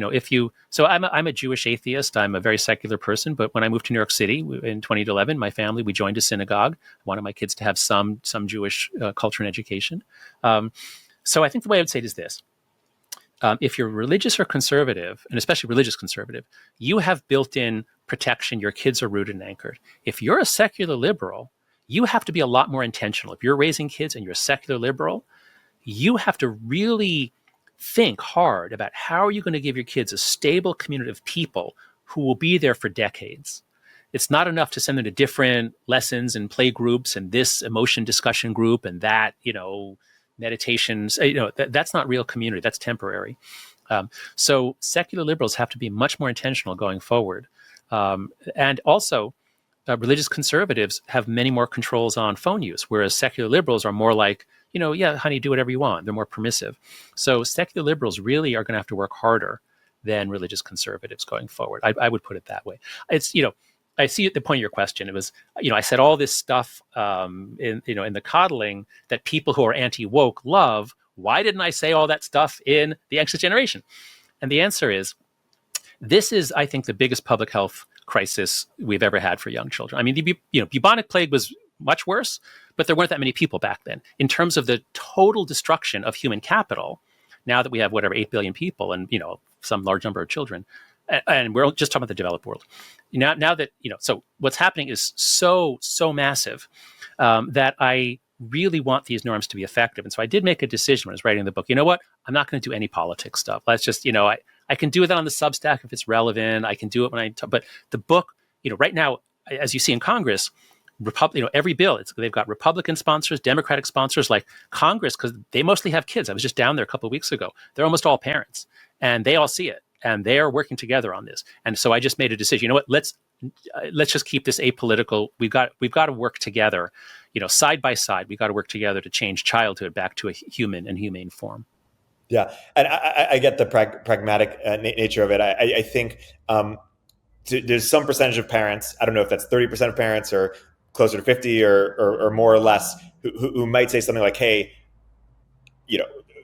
I'm a Jewish atheist. I'm a very secular person. But when I moved to New York City in 2011, my family, we joined a synagogue. I wanted my kids to have some Jewish culture and education. So I think the way I would say it is this. If you're religious or conservative, and especially religious conservative, you have built-in protection. Your kids are rooted and anchored. If you're a secular liberal, you have to be a lot more intentional. If you're raising kids and you're a secular liberal, you have to really think hard about how are you going to give your kids a stable community of people who will be there for decades. It's not enough to send them to different lessons and play groups and this emotion discussion group and that, meditations. That's not real community. That's temporary. So secular liberals have to be much more intentional going forward. And also, religious conservatives have many more controls on phone use, whereas secular liberals are more like, honey, do whatever you want. They're more permissive. So secular liberals really are going to have to work harder than religious conservatives going forward. I would put it that way. It's, I see the point of your question. It was, I said all this stuff in the coddling that people who are anti-woke love. Why didn't I say all that stuff in The Anxious Generation? And the answer is, this is, I think, the biggest public health crisis we've ever had for young children. I mean, the bubonic plague was much worse, but there weren't that many people back then. In terms of the total destruction of human capital, now that we have 8 billion people and some large number of children, and we're just talking about the developed world. Now that so what's happening is so massive that I really want these norms to be effective. And so I did make a decision when I was writing the book. You know what? I'm not going to do any politics stuff. Let's just I can do that on the Substack if it's relevant. I can do it when but the book, right now, as you see in Congress, every bill, they've got Republican sponsors, Democratic sponsors, like Congress, because they mostly have kids. I was just down there a couple of weeks ago. They're almost all parents, and they all see it, and they are working together on this. And so I just made a decision. You know what? Let's just keep this apolitical. We've got to work together, side by side. We've got to work together to change childhood back to a human and humane form. Yeah, and I get the pragmatic nature of it. I think there's some percentage of parents. I don't know if that's 30% of parents or closer to 50 or more or less, who might say something like, "Hey,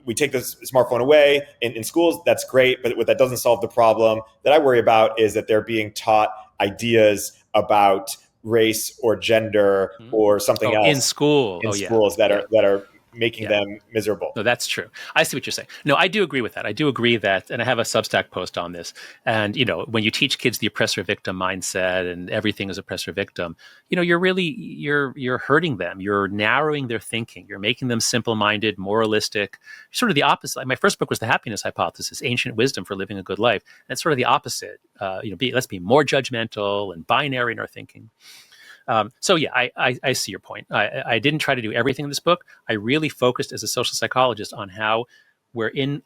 we take the smartphone away in schools. That's great, but what that doesn't solve the problem that I worry about is that they're being taught ideas about race or gender or something else in school. in schools that are making them miserable. No, that's true. I see what you're saying. No, I do agree with that. I do agree that, and I have a Substack post on this. And, when you teach kids the oppressor victim mindset and everything is oppressor victim, you're really, you're hurting them. You're narrowing their thinking. You're making them simple-minded, moralistic, sort of the opposite. Like my first book was The Happiness Hypothesis, Ancient Wisdom for Living a Good Life. And it's sort of the opposite. Let's be more judgmental and binary in our thinking. I see your point. I didn't try to do everything in this book. I really focused as a social psychologist on how we're in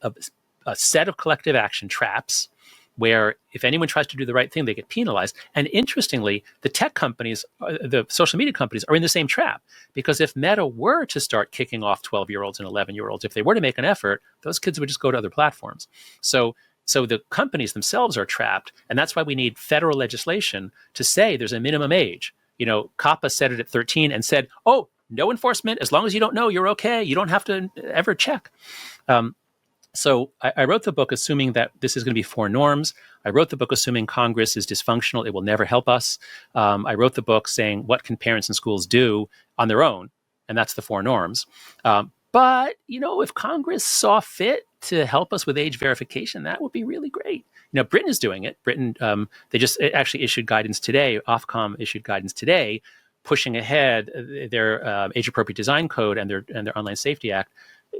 a set of collective action traps where if anyone tries to do the right thing, they get penalized. And interestingly, the tech companies, the social media companies are in the same trap, because if Meta were to start kicking off 12-year-olds and 11-year-olds, if they were to make an effort, those kids would just go to other platforms. So the companies themselves are trapped. And that's why we need federal legislation to say there's a minimum age. COPPA set it at 13 and said, oh, no enforcement. As long as you don't know, you're okay. You don't have to ever check. So I wrote the book assuming that this is going to be 4 norms. I wrote the book assuming Congress is dysfunctional. It will never help us. I wrote the book saying, what can parents and schools do on their own? And that's the 4 norms. But, if Congress saw fit to help us with age verification, that would be really great. Britain is doing it. Britain, they just actually issued guidance today. Ofcom issued guidance today, pushing ahead their age-appropriate design code and their Online Safety Act.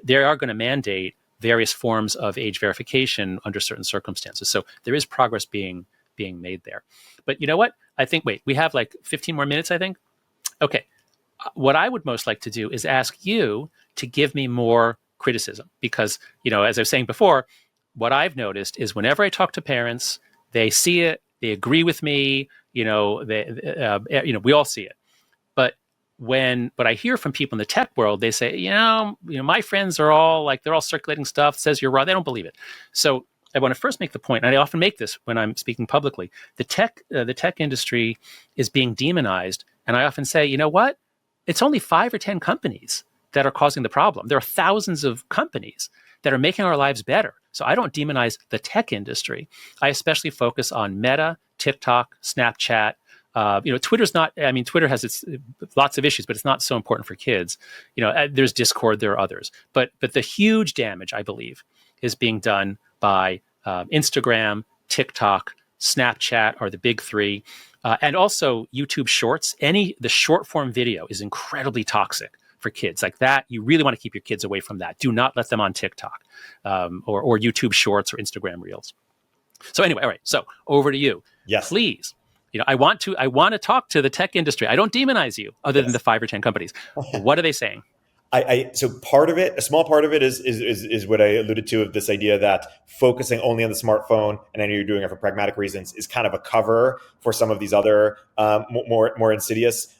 They are going to mandate various forms of age verification under certain circumstances. So there is progress being made there. But you know what? I think, we have like 15 more minutes, I think. Okay. What I would most like to do is ask you to give me more criticism, because, as I was saying before, what I've noticed is whenever I talk to parents, they see it, they agree with me, we all see it. But I hear from people in the tech world, they say, my friends are all like, they're all circulating stuff, says you're wrong. They don't believe it. So I want to first make the point, and I often make this when I'm speaking publicly, the tech industry is being demonized. And I often say, you know what? It's only 5 or 10 companies that are causing the problem. There are thousands of companies that are making our lives better. So I don't demonize the tech industry. I especially focus on Meta, TikTok, Snapchat. Twitter's not, Twitter has its lots of issues, but it's not so important for kids. There's Discord, there are others. But the huge damage, I believe, is being done by Instagram, TikTok, Snapchat are the big 3. And also YouTube Shorts. The short form video is incredibly toxic for kids. Like that, you really want to keep your kids away from that. Do not let them on TikTok or YouTube Shorts or Instagram Reels. So anyway, all right. So over to you. Yes. Please. I want to talk to the tech industry. I don't demonize you, other than the 5 or 10 companies. What are they saying? So a small part of it is what I alluded to, of this idea that focusing only on the smartphone, and I know you're doing it for pragmatic reasons, is kind of a cover for some of these other more insidious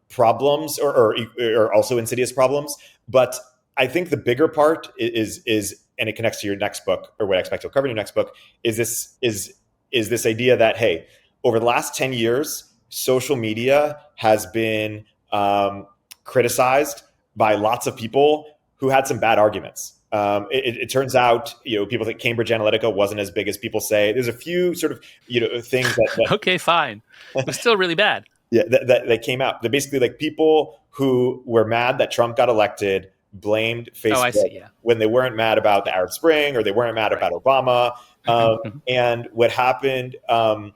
problems, or also insidious problems. But I think the bigger part is, and it connects to your next book, or what I expect you'll cover in your next book, is this idea that, hey, over the last 10 years, social media has been criticized by lots of people who had some bad arguments. It turns out, people think Cambridge Analytica wasn't as big as people say. There's a few sort of, things that okay, fine. It's still really bad. Yeah, that came out. That basically, like, people who were mad that Trump got elected blamed Facebook when they weren't mad about the Arab Spring, or they weren't mad about Obama. And what happened, and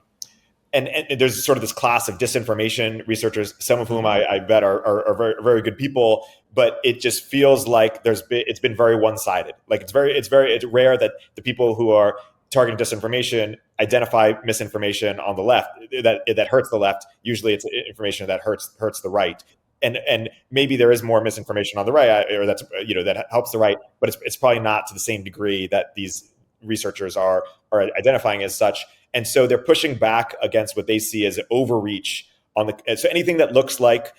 there's sort of this class of disinformation researchers, some of whom I bet are very, very good people, but it just feels like it's been very one-sided. Like it's rare that the people who are targeting disinformation identify misinformation on the left that hurts the left. Usually it's information that hurts the right. And maybe there is more misinformation on the right, or that helps the right, but it's probably not to the same degree that these researchers are identifying as such. And so they're pushing back against what they see as overreach so anything that looks like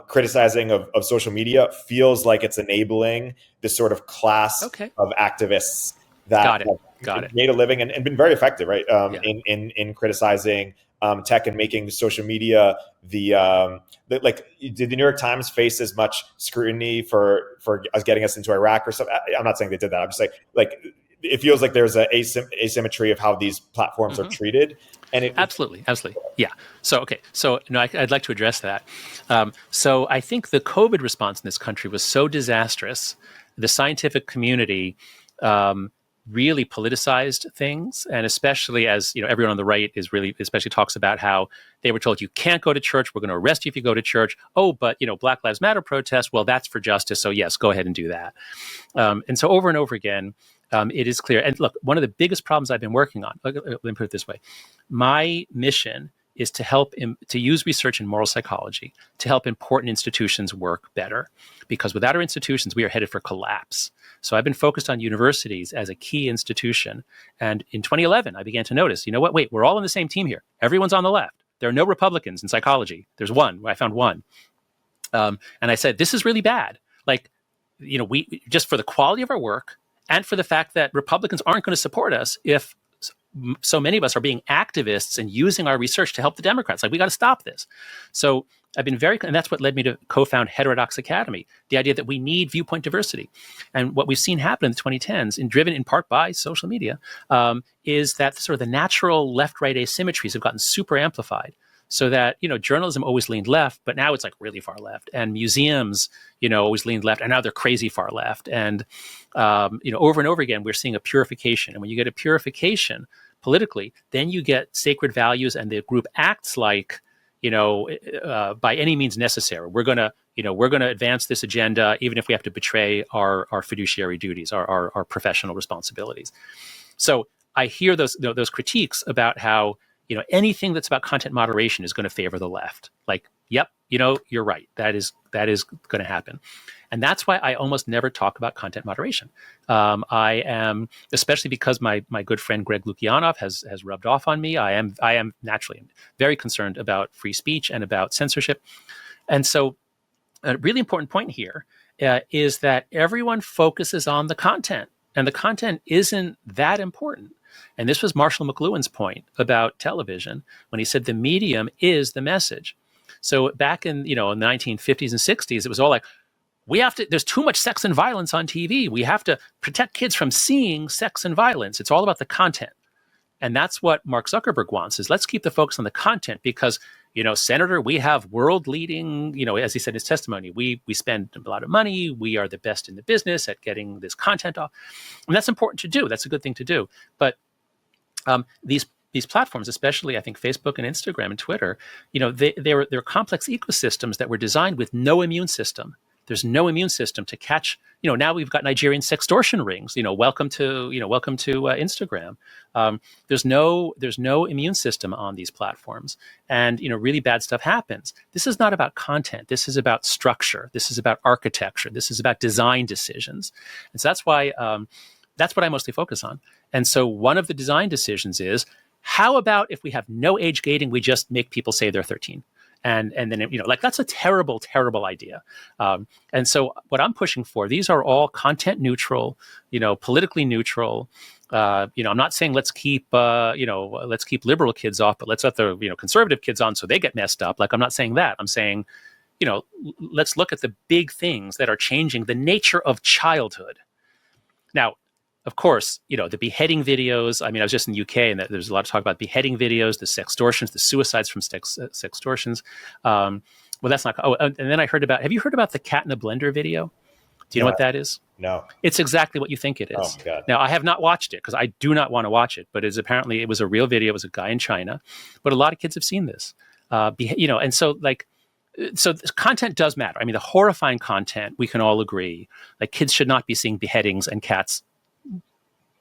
criticizing of social media feels like it's enabling this sort of class of activists that Got it. made a living and been very effective, right? Yeah. In criticizing tech and making social media like, did the New York Times face as much scrutiny for us getting us into Iraq or something? I'm not saying they did that. I'm just saying, like, it feels like there's a asymmetry of how these platforms are treated, and Absolutely. Yeah. So, okay. So, I'd like to address that. So, I think the COVID response in this country was so disastrous. The scientific community really politicized things, and especially as everyone on the right is really, especially talks about how they were told you can't go to church. We're going to arrest you if you go to church. Oh, but Black Lives Matter protest. Well, that's for justice. So yes, go ahead and do that. And so over and over again, it is clear. And look, one of the biggest problems I've been working on. Let me put it this way: my mission is to help to use research in moral psychology to help important institutions work better, because without our institutions, we are headed for collapse. So I've been focused on universities as a key institution. And in 2011, I began to notice, you know what? Wait, we're all on the same team here. Everyone's on the left. There are no Republicans in psychology. There's one. I found one. And I said, this is really bad. Like, we just for the quality of our work and for the fact that Republicans aren't going to support us if so many of us are being activists and using our research to help the Democrats. Like, we got to stop this. So I've been and that's what led me to co-found Heterodox Academy, the idea that we need viewpoint diversity. And what we've seen happen in the 2010s, and driven in part by social media, is that sort of the natural left-right asymmetries have gotten super amplified. So that, journalism always leaned left, but now it's like really far left. And museums, always leaned left, and now they're crazy far left. And, over and over again, we're seeing a purification. And when you get a purification politically, then you get sacred values, and the group acts like, by any means necessary. We're going to advance this agenda, even if we have to betray our fiduciary duties, our professional responsibilities. So I hear those critiques about how, anything that's about content moderation is going to favor the left. Like, yep, you're right. That is going to happen. And that's why I almost never talk about content moderation. I am, especially because my good friend Greg Lukianoff has rubbed off on me. I am naturally very concerned about free speech and about censorship. And so a really important point here is that everyone focuses on the content, and the content isn't that important. And this was Marshall McLuhan's point about television when he said the medium is the message. So back in, in the 1950s and 60s, it was all like, there's too much sex and violence on TV. We have to protect kids from seeing sex and violence. It's all about the content. And that's what Mark Zuckerberg wants, is let's keep the focus on the content because, Senator, we have world leading, as he said in his testimony, we spend a lot of money. We are the best in the business at getting this content off. And that's important to do. That's a good thing to do. But these platforms, especially I think Facebook and Instagram and Twitter, they're complex ecosystems that were designed with no immune system. There's no immune system to catch. Now we've got Nigerian sextortion rings. Welcome to Instagram. There's no immune system on these platforms, and really bad stuff happens. This is not about content. This is about structure. This is about architecture. This is about design decisions, and so that's why that's what I mostly focus on. And so one of the design decisions is, how about if we have no age gating, we just make people say they're 13? And then, that's a terrible, terrible idea. And so what I'm pushing for, these are all content neutral, politically neutral. I'm not saying let's keep liberal kids off, but let's let the, conservative kids on so they get messed up. Like, I'm not saying that. I'm saying, let's look at the big things that are changing the nature of childhood. Now, of course, the beheading videos. I mean, I was just in the UK, and there's a lot of talk about beheading videos, the sextortions, the suicides from sextortions. Well, that's not. Oh, and then I heard about. Have you heard about the cat in a blender video? Do you know what that is? No. It's exactly what you think it is. Oh, God. Now, I have not watched it because I do not want to watch it, but it was a real video. It was a guy in China, but a lot of kids have seen this. And so so content does matter. I mean, the horrifying content, we can all agree, like, kids should not be seeing beheadings and cats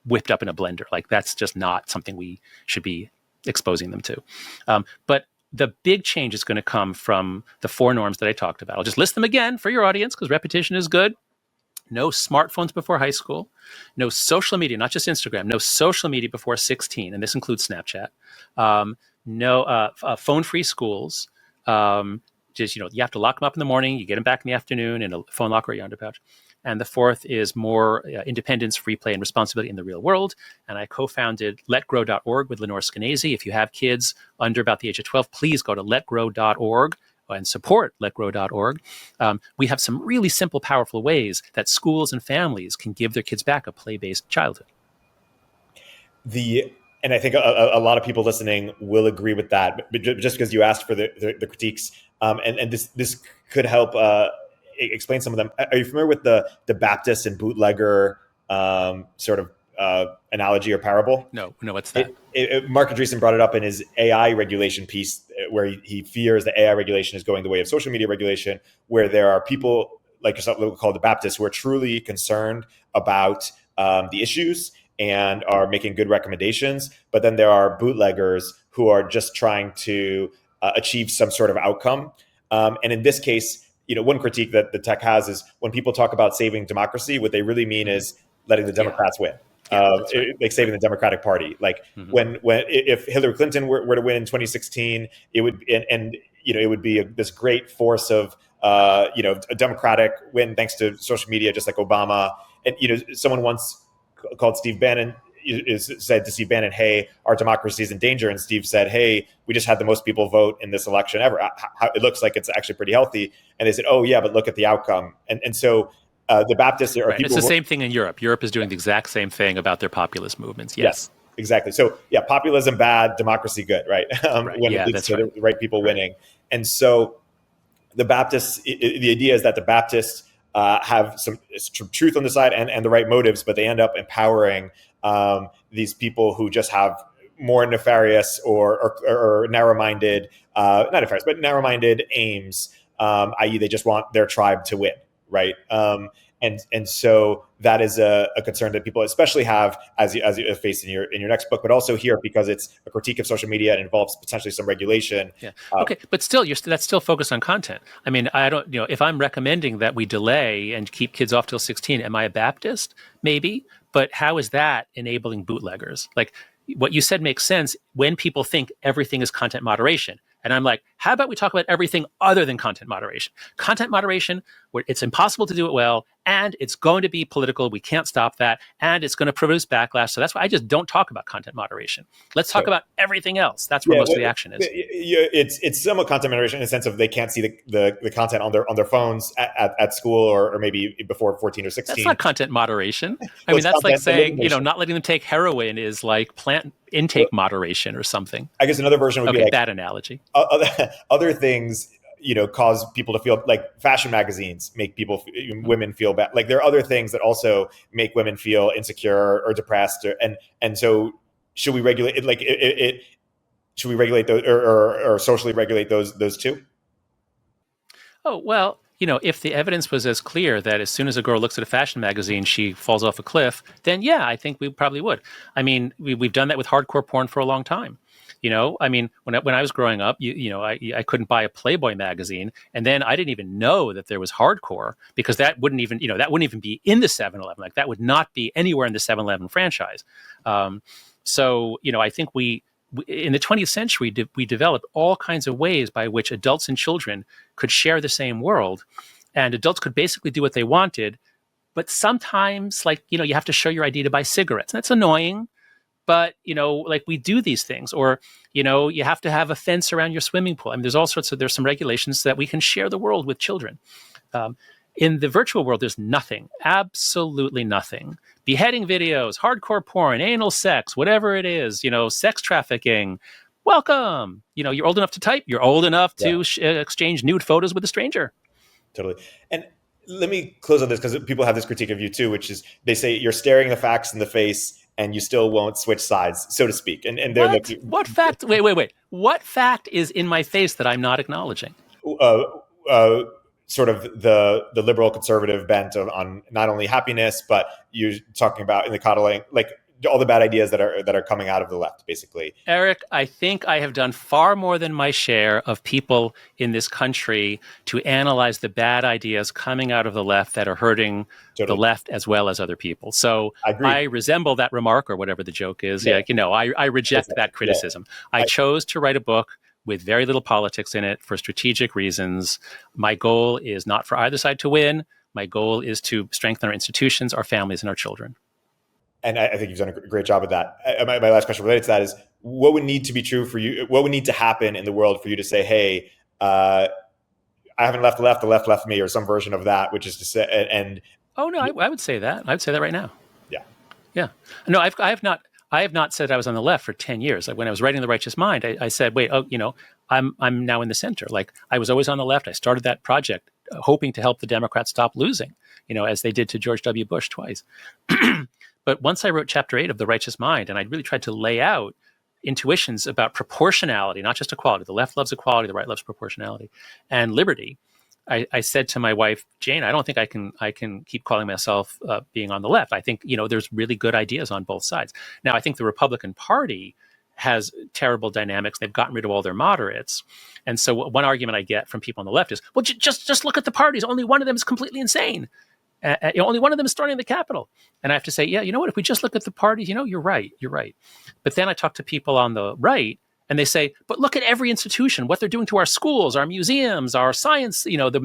whipped up in a blender. Like, that's just not something we should be exposing them to. But the big change is going to come from the 4 norms that I talked about. I'll just list them again for your audience because repetition is good. No smartphones before high school. No social media, not just Instagram. No social media before 16, and this includes Snapchat. No phone-free schools. Just, you have to lock them up in the morning. You get them back in the afternoon in a phone locker or your underpouch. And the fourth is more independence, free play, and responsibility in the real world. And I co-founded letgrow.org with Lenore Skenazy. If you have kids under about the age of 12, please go to letgrow.org and support letgrow.org. We have some really simple, powerful ways that schools and families can give their kids back a play-based childhood. And I think a lot of people listening will agree with that, but just because you asked for the critiques, and this could help explain some of them. Are you familiar with the Baptist and bootlegger sort of analogy or parable? No, what's that? Mark Andreessen brought it up in his AI regulation piece, where he fears that AI regulation is going the way of social media regulation, where there are people like yourself, called the Baptists, who are truly concerned about the issues and are making good recommendations. But then there are bootleggers who are just trying to achieve some sort of outcome. And in this case, one critique that the tech has is when people talk about saving democracy, what they really mean is letting the Democrats win. Right. Like saving the Democratic Party. Like when if Hillary Clinton were to win in 2016, it would it would be this great force of a Democratic win thanks to social media, just like Obama. And someone once called Steve Bannon, said to Steve Bannon, "Hey, our democracy is in danger." And Steve said, "Hey, we just had the most people vote in this election ever. It looks like it's actually pretty healthy." And they said, "Oh yeah, but look at the outcome." And so the Baptists are people. It's the same thing in Europe. Europe is doing the exact same thing about their populist movements. Yes, exactly. So yeah, populism bad, democracy good, right? When it leads to the right people winning. And so the Baptists, the idea is that the Baptists have some truth on the side and the right motives, but they end up empowering these people who just have more nefarious or narrow-minded, not nefarious, but narrow-minded aims, i.e. they just want their tribe to win, right? And so that is a concern that people especially have as you face in your next book, but also here because it's a critique of social media and involves potentially some regulation. Yeah. Okay, but still, that's still focused on content. I mean, I don't, if I'm recommending that we delay and keep kids off till 16, am I a Baptist? Maybe, but how is that enabling bootleggers? Like what you said makes sense when people think everything is content moderation. And I'm like, how about we talk about everything other than content moderation? Content moderation, where it's impossible to do it well, and it's going to be political. We can't stop that. And it's going to produce backlash. So that's why I just don't talk about content moderation. Let's talk about everything else. That's where most of the action is. It's somewhat content moderation in the sense of they can't see the content on their phones at school or maybe before 14 or 16. That's not content moderation. I mean, that's like saying, not letting them take heroin is like plant intake moderation or something. I guess another version would be like bad analogy. Other things, cause people to feel like fashion magazines make women feel bad. Like there are other things that also make women feel insecure or depressed, and so should we regulate it? Like should we regulate those or socially regulate those too? Oh, well, if the evidence was as clear that as soon as a girl looks at a fashion magazine, she falls off a cliff, then yeah, I think we probably would. I mean, we've done that with hardcore porn for a long time. I mean, when I was growing up, I couldn't buy a Playboy magazine, and then I didn't even know that there was hardcore because that wouldn't even be in the 7-Eleven. Like that would not be anywhere in the 7-Eleven franchise. So I think we in the 20th century we developed all kinds of ways by which adults and children could share the same world, and adults could basically do what they wanted. But sometimes, you have to show your ID to buy cigarettes, and that's annoying. But, we do these things, or, you have to have a fence around your swimming pool. I mean, there's some regulations that we can share the world with children. In the virtual world, there's nothing, absolutely nothing. Beheading videos, hardcore porn, anal sex, whatever it is, sex trafficking. Welcome. You're old enough to type. You're old enough to exchange nude photos with a stranger. Totally. And let me close on this because people have this critique of you too, which is they say you're staring the facts in the face and you still won't switch sides, so to speak. And they're what fact? Wait. What fact is in my face that I'm not acknowledging? Sort of the liberal conservative bent on not only happiness, but you're talking about in the coddling, like all the bad ideas that are coming out of the left, basically. Eric, I think I have done far more than my share of people in this country to analyze the bad ideas coming out of the left that are hurting the left as well as other people. So I resemble that remark or whatever the joke is. Yeah. I reject that criticism. I chose to write a book with very little politics in it for strategic reasons. My goal is not for either side to win. My goal is to strengthen our institutions, our families, and our children. And I think you've done a great job with that. My last question related to that is, what would need to be true for you? What would need to happen in the world for you to say, hey, I haven't left the left, the left left me, or some version of that, which is to say, and oh no, I would say that. I would say that right now. Yeah. No, I have not said I was on the left for 10 years. Like when I was writing The Righteous Mind, I said, wait, I'm now in the center. Like I was always on the left. I started that project hoping to help the Democrats stop losing, as they did to George W. Bush twice. But once I wrote chapter 8 of The Righteous Mind, and I really tried to lay out intuitions about proportionality, not just equality. The left loves equality, the right loves proportionality, and liberty. I said to my wife, Jane, I don't think I can keep calling myself being on the left. I think, there's really good ideas on both sides. Now, I think the Republican Party has terrible dynamics. They've gotten rid of all their moderates. And so one argument I get from people on the left is, well, just look at the parties. Only one of them is completely insane. Only one of them is storming the Capitol. And I have to say, yeah, you know what? If we just look at the parties, you're right. But then I talk to people on the right, and they say, but look at every institution, what they're doing to our schools, our museums, our science, the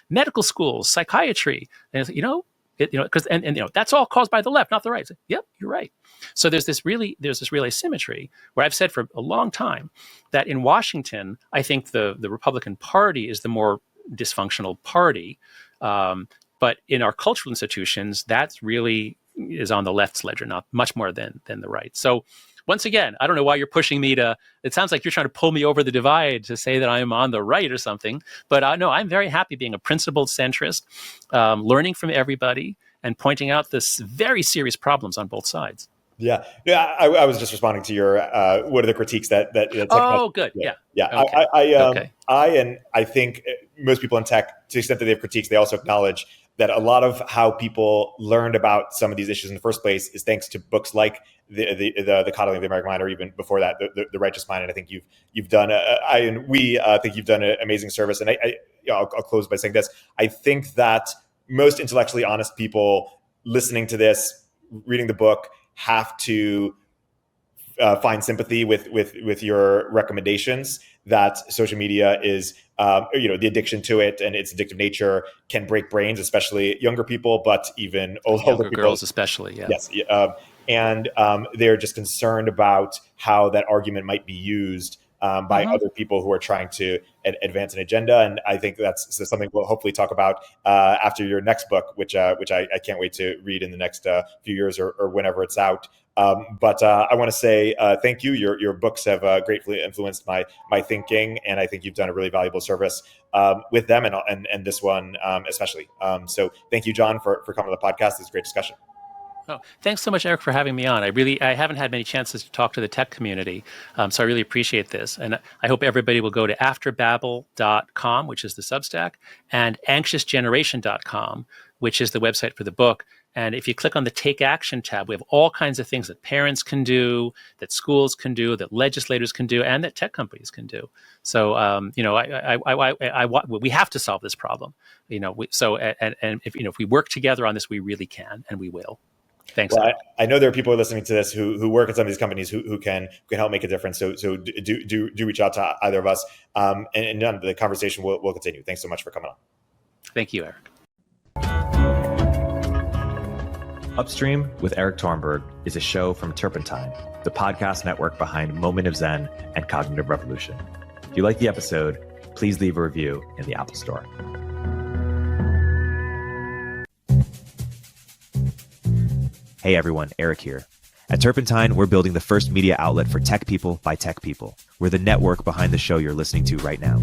medical schools, psychiatry, and that's all caused by the left, not the right. Yep, you're right. So there's this real asymmetry where I've said for a long time that in Washington, I think the Republican Party is the more dysfunctional party. But in our cultural institutions, that's really is on the left's ledger, not much more than the right. So once again, I don't know why you're pushing me it sounds like you're trying to pull me over the divide to say that I'm on the right or something. But no, I'm very happy being a principled centrist, learning from everybody and pointing out this very serious problems on both sides. Yeah. I was just responding to your, what are the critiques that oh, good. Yeah. Okay. I think most people in tech, to the extent that they have critiques, they also acknowledge that a lot of how people learned about some of these issues in the first place is thanks to books like the Coddling of the American Mind, or even before that, the Righteous Mind. And I think you've done we think you've done an amazing service. And I'll close by saying this: I think that most intellectually honest people listening to this, reading the book, have to find sympathy with your recommendations that social media is, the addiction to it and its addictive nature can break brains, especially younger people, but even older people. Girls especially, yeah. Yes. And they're just concerned about how that argument might be used by other people who are trying to advance an agenda. And I think that's something we'll hopefully talk about after your next book, which I can't wait to read in the next few years or whenever it's out. But I want to say thank you. Your books have greatly influenced my thinking, and I think you've done a really valuable service with them and this one especially. So thank you, John, for coming to the podcast. It's a great discussion. Oh, thanks so much, Eric, for having me on. I haven't had many chances to talk to the tech community, so I really appreciate this. And I hope everybody will go to afterbabel.com, which is the Substack, and anxiousgeneration.com, which is the website for the book. And if you click on the Take Action tab, we have all kinds of things that parents can do, that schools can do, that legislators can do, and that tech companies can do. So, we have to solve this problem. If we work together on this, we really can, and we will. Thanks. Well, I know there are people listening to this who work at some of these companies who can help make a difference. So do reach out to either of us, and the conversation will continue. Thanks so much for coming on. Thank you, Eric. Upstream with Eric Tornberg is a show from Turpentine, the podcast network behind Moment of Zen and Cognitive Revolution. If you like the episode, please leave a review in the Apple Store. Hey everyone, Eric here. At Turpentine, we're building the first media outlet for tech people by tech people. We're the network behind the show you're listening to right now.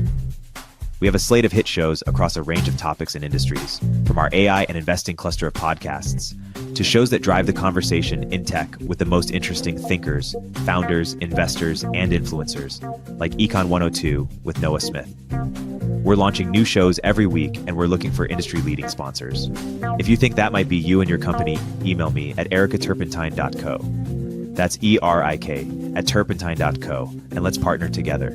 We have a slate of hit shows across a range of topics and industries, from our AI and investing cluster of podcasts to shows that drive the conversation in tech with the most interesting thinkers, founders, investors, and influencers, like Econ 102 with Noah Smith. We're launching new shows every week, and we're looking for industry-leading sponsors. If you think that might be you and your company, email me at ericaturpentine.co. That's ERIK at turpentine.co, and let's partner together.